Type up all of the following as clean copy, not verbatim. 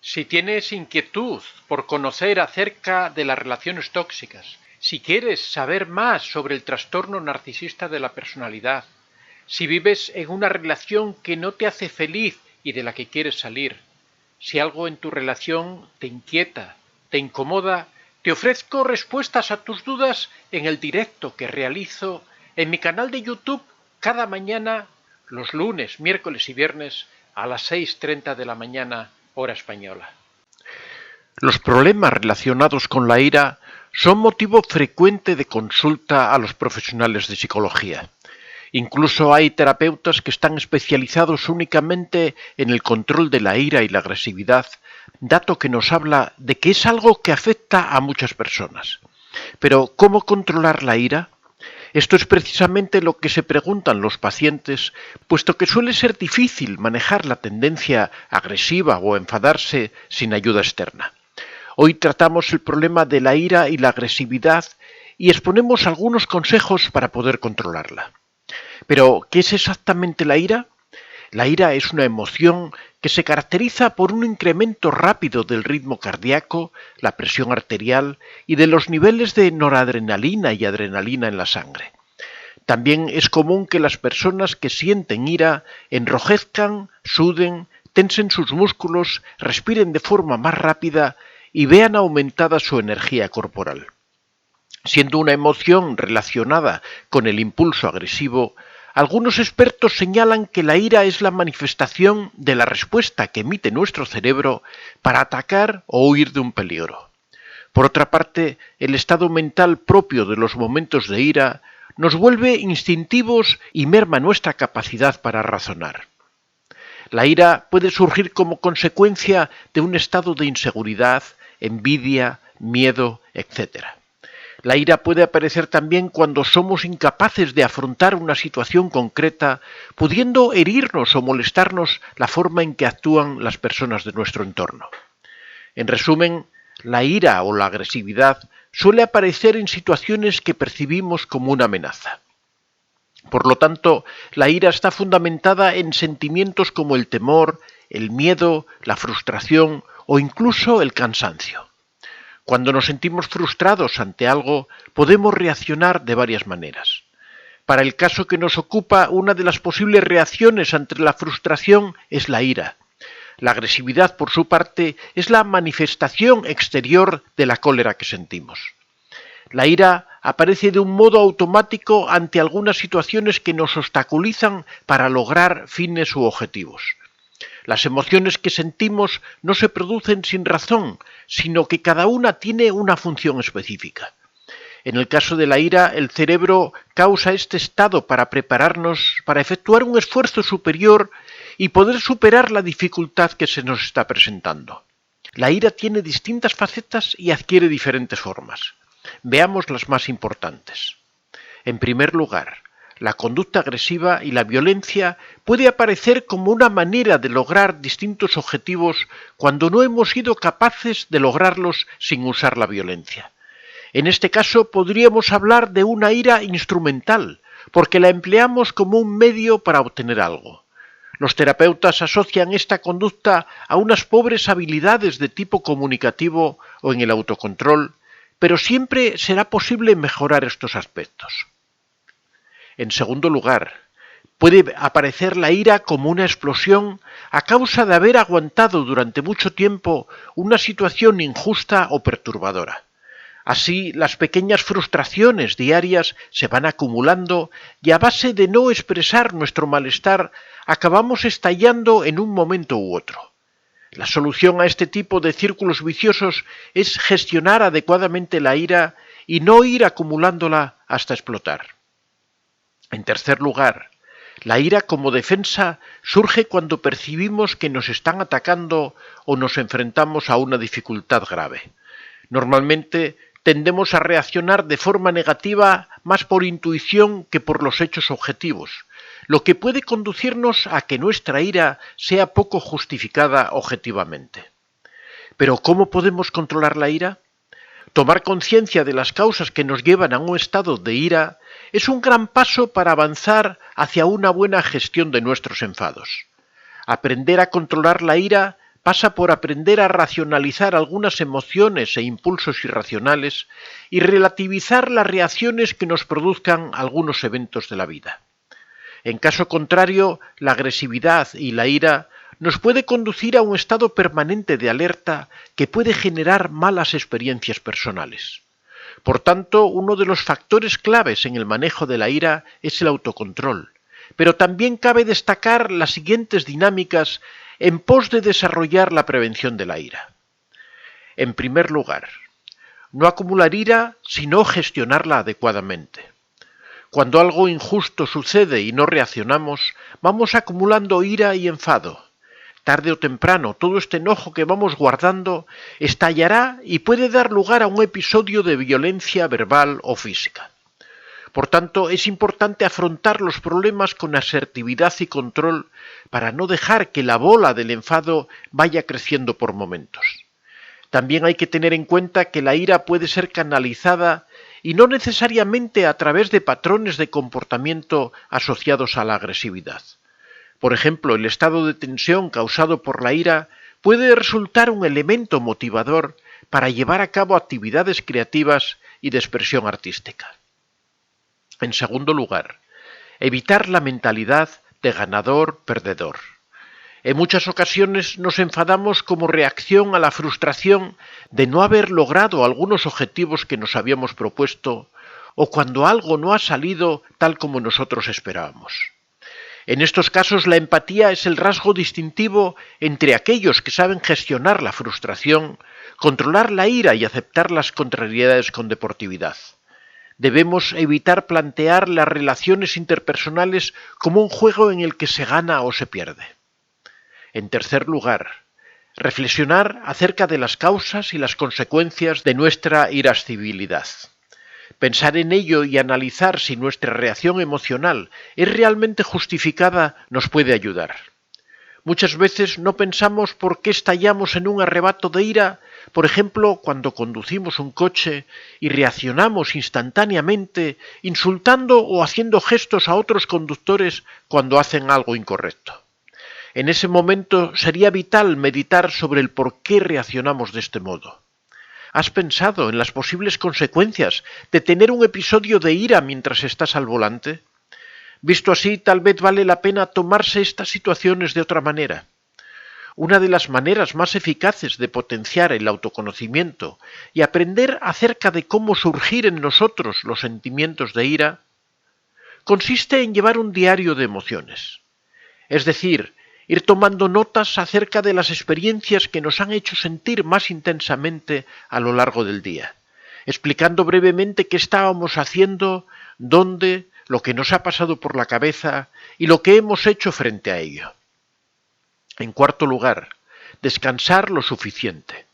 Si tienes inquietud por conocer acerca de las relaciones tóxicas, si quieres saber más sobre el trastorno narcisista de la personalidad, si vives en una relación que no te hace feliz y de la que quieres salir, si algo en tu relación te inquieta, te incomoda, te ofrezco respuestas a tus dudas en el directo que realizo en mi canal de YouTube cada mañana, los lunes, miércoles y viernes a las 6:30 de la mañana, hora española. Los problemas relacionados con la ira son motivo frecuente de consulta a los profesionales de psicología. Incluso hay terapeutas que están especializados únicamente en el control de la ira y la agresividad, dato que nos habla de que es algo que afecta a muchas personas. Pero, ¿cómo controlar la ira? Esto es precisamente lo que se preguntan los pacientes, puesto que suele ser difícil manejar la tendencia agresiva o enfadarse sin ayuda externa. Hoy tratamos el problema de la ira y la agresividad y exponemos algunos consejos para poder controlarla. Pero, ¿qué es exactamente la ira? La ira es una emoción que se caracteriza por un incremento rápido del ritmo cardíaco, la presión arterial y de los niveles de noradrenalina y adrenalina en la sangre. También es común que las personas que sienten ira enrojezcan, suden, tensen sus músculos, respiren de forma más rápida y vean aumentada su energía corporal. Siendo una emoción relacionada con el impulso agresivo, algunos expertos señalan que la ira es la manifestación de la respuesta que emite nuestro cerebro para atacar o huir de un peligro. Por otra parte, el estado mental propio de los momentos de ira nos vuelve instintivos y merma nuestra capacidad para razonar. La ira puede surgir como consecuencia de un estado de inseguridad, envidia, miedo, etc. La ira puede aparecer también cuando somos incapaces de afrontar una situación concreta, pudiendo herirnos o molestarnos la forma en que actúan las personas de nuestro entorno. En resumen, la ira o la agresividad suele aparecer en situaciones que percibimos como una amenaza. Por lo tanto, la ira está fundamentada en sentimientos como el temor, el miedo, la frustración o incluso el cansancio. Cuando nos sentimos frustrados ante algo, podemos reaccionar de varias maneras. Para el caso que nos ocupa, una de las posibles reacciones ante la frustración es la ira. La agresividad, por su parte, es la manifestación exterior de la cólera que sentimos. La ira aparece de un modo automático ante algunas situaciones que nos obstaculizan para lograr fines u objetivos. Las emociones que sentimos no se producen sin razón, sino que cada una tiene una función específica. En el caso de la ira, el cerebro causa este estado para prepararnos para efectuar un esfuerzo superior y poder superar la dificultad que se nos está presentando. La ira tiene distintas facetas y adquiere diferentes formas. Veamos las más importantes. En primer lugar, la conducta agresiva y la violencia puede aparecer como una manera de lograr distintos objetivos cuando no hemos sido capaces de lograrlos sin usar la violencia. En este caso podríamos hablar de una ira instrumental, porque la empleamos como un medio para obtener algo. Los terapeutas asocian esta conducta a unas pobres habilidades de tipo comunicativo o en el autocontrol, pero siempre será posible mejorar estos aspectos. En segundo lugar, puede aparecer la ira como una explosión a causa de haber aguantado durante mucho tiempo una situación injusta o perturbadora. Así, las pequeñas frustraciones diarias se van acumulando y a base de no expresar nuestro malestar, acabamos estallando en un momento u otro. La solución a este tipo de círculos viciosos es gestionar adecuadamente la ira y no ir acumulándola hasta explotar. En tercer lugar, la ira como defensa surge cuando percibimos que nos están atacando o nos enfrentamos a una dificultad grave. Normalmente tendemos a reaccionar de forma negativa más por intuición que por los hechos objetivos, lo que puede conducirnos a que nuestra ira sea poco justificada objetivamente. Pero ¿cómo podemos controlar la ira? Tomar conciencia de las causas que nos llevan a un estado de ira es un gran paso para avanzar hacia una buena gestión de nuestros enfados. Aprender a controlar la ira pasa por aprender a racionalizar algunas emociones e impulsos irracionales y relativizar las reacciones que nos produzcan algunos eventos de la vida. En caso contrario, la agresividad y la ira nos puede conducir a un estado permanente de alerta que puede generar malas experiencias personales. Por tanto, uno de los factores claves en el manejo de la ira es el autocontrol, pero también cabe destacar las siguientes dinámicas en pos de desarrollar la prevención de la ira. En primer lugar, no acumular ira, sino gestionarla adecuadamente. Cuando algo injusto sucede y no reaccionamos, vamos acumulando ira y enfado. Tarde o temprano, todo este enojo que vamos guardando estallará y puede dar lugar a un episodio de violencia verbal o física. Por tanto, es importante afrontar los problemas con asertividad y control para no dejar que la bola del enfado vaya creciendo por momentos. También hay que tener en cuenta que la ira puede ser canalizada y no necesariamente a través de patrones de comportamiento asociados a la agresividad. Por ejemplo, el estado de tensión causado por la ira puede resultar un elemento motivador para llevar a cabo actividades creativas y de expresión artística. En segundo lugar, evitar la mentalidad de ganador-perdedor. En muchas ocasiones nos enfadamos como reacción a la frustración de no haber logrado algunos objetivos que nos habíamos propuesto o cuando algo no ha salido tal como nosotros esperábamos. En estos casos la empatía es el rasgo distintivo entre aquellos que saben gestionar la frustración, controlar la ira y aceptar las contrariedades con deportividad. Debemos evitar plantear las relaciones interpersonales como un juego en el que se gana o se pierde. En tercer lugar, reflexionar acerca de las causas y las consecuencias de nuestra irascibilidad. Pensar en ello y analizar si nuestra reacción emocional es realmente justificada nos puede ayudar. Muchas veces no pensamos por qué estallamos en un arrebato de ira, por ejemplo, cuando conducimos un coche y reaccionamos instantáneamente insultando o haciendo gestos a otros conductores cuando hacen algo incorrecto. En ese momento sería vital meditar sobre el por qué reaccionamos de este modo. ¿Has pensado en las posibles consecuencias de tener un episodio de ira mientras estás al volante? Visto así, tal vez vale la pena tomarse estas situaciones de otra manera. Una de las maneras más eficaces de potenciar el autoconocimiento y aprender acerca de cómo surgir en nosotros los sentimientos de ira consiste en llevar un diario de emociones. Es decir, ir tomando notas acerca de las experiencias que nos han hecho sentir más intensamente a lo largo del día, explicando brevemente qué estábamos haciendo, dónde, lo que nos ha pasado por la cabeza y lo que hemos hecho frente a ello. En cuarto lugar, descansar lo suficiente.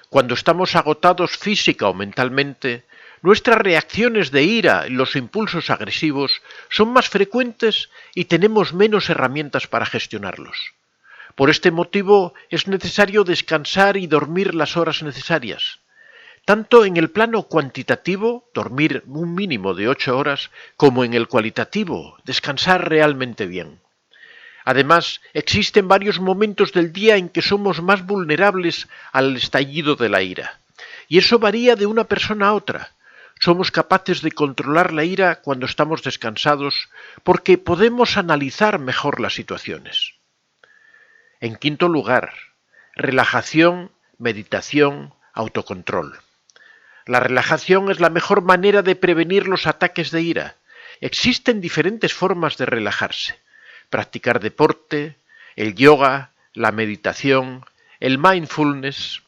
Cuando estamos agotados física o mentalmente, nuestras reacciones de ira y los impulsos agresivos son más frecuentes y tenemos menos herramientas para gestionarlos. Por este motivo es necesario descansar y dormir las horas necesarias. Tanto en el plano cuantitativo, dormir un mínimo de 8 horas, como en el cualitativo, descansar realmente bien. Además, existen varios momentos del día en que somos más vulnerables al estallido de la ira, y eso varía de una persona a otra. Somos capaces de controlar la ira cuando estamos descansados porque podemos analizar mejor las situaciones. En quinto lugar, relajación, meditación, autocontrol. La relajación es la mejor manera de prevenir los ataques de ira. Existen diferentes formas de relajarse. Practicar deporte, el yoga, la meditación, el mindfulness,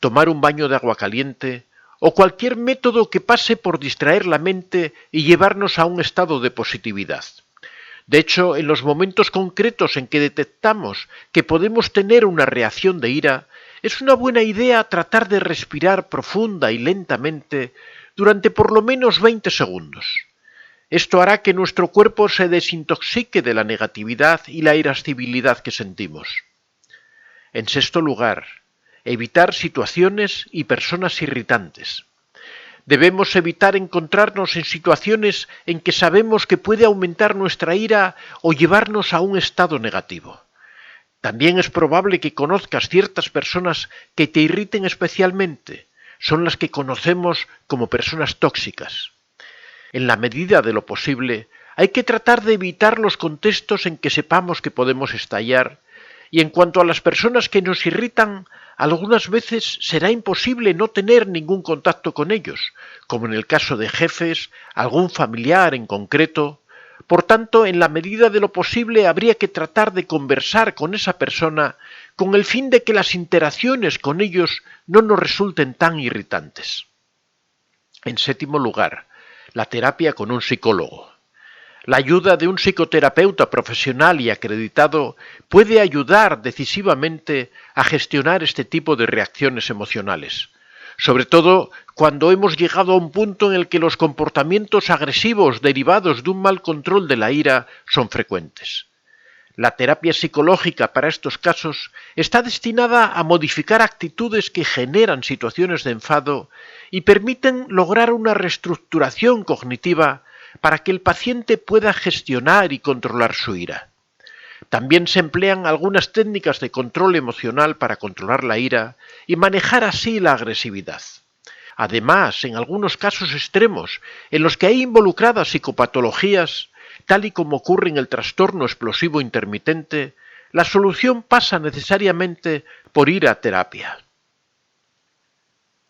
tomar un baño de agua caliente o cualquier método que pase por distraer la mente y llevarnos a un estado de positividad. De hecho, en los momentos concretos en que detectamos que podemos tener una reacción de ira, es una buena idea tratar de respirar profunda y lentamente durante por lo menos 20 segundos. Esto hará que nuestro cuerpo se desintoxique de la negatividad y la irascibilidad que sentimos. En sexto lugar, evitar situaciones y personas irritantes. Debemos evitar encontrarnos en situaciones en que sabemos que puede aumentar nuestra ira o llevarnos a un estado negativo. También es probable que conozcas ciertas personas que te irriten especialmente. Son las que conocemos como personas tóxicas. En la medida de lo posible, hay que tratar de evitar los contextos en que sepamos que podemos estallar, y en cuanto a las personas que nos irritan, algunas veces será imposible no tener ningún contacto con ellos, como en el caso de jefes, algún familiar en concreto. Por tanto, en la medida de lo posible habría que tratar de conversar con esa persona con el fin de que las interacciones con ellos no nos resulten tan irritantes. En séptimo lugar, la terapia con un psicólogo. La ayuda de un psicoterapeuta profesional y acreditado puede ayudar decisivamente a gestionar este tipo de reacciones emocionales, sobre todo cuando hemos llegado a un punto en el que los comportamientos agresivos derivados de un mal control de la ira son frecuentes. La terapia psicológica para estos casos está destinada a modificar actitudes que generan situaciones de enfado y permiten lograr una reestructuración cognitiva para que el paciente pueda gestionar y controlar su ira. También se emplean algunas técnicas de control emocional para controlar la ira y manejar así la agresividad. Además, en algunos casos extremos, en los que hay involucradas psicopatologías, tal y como ocurre en el trastorno explosivo intermitente, la solución pasa necesariamente por ir a terapia.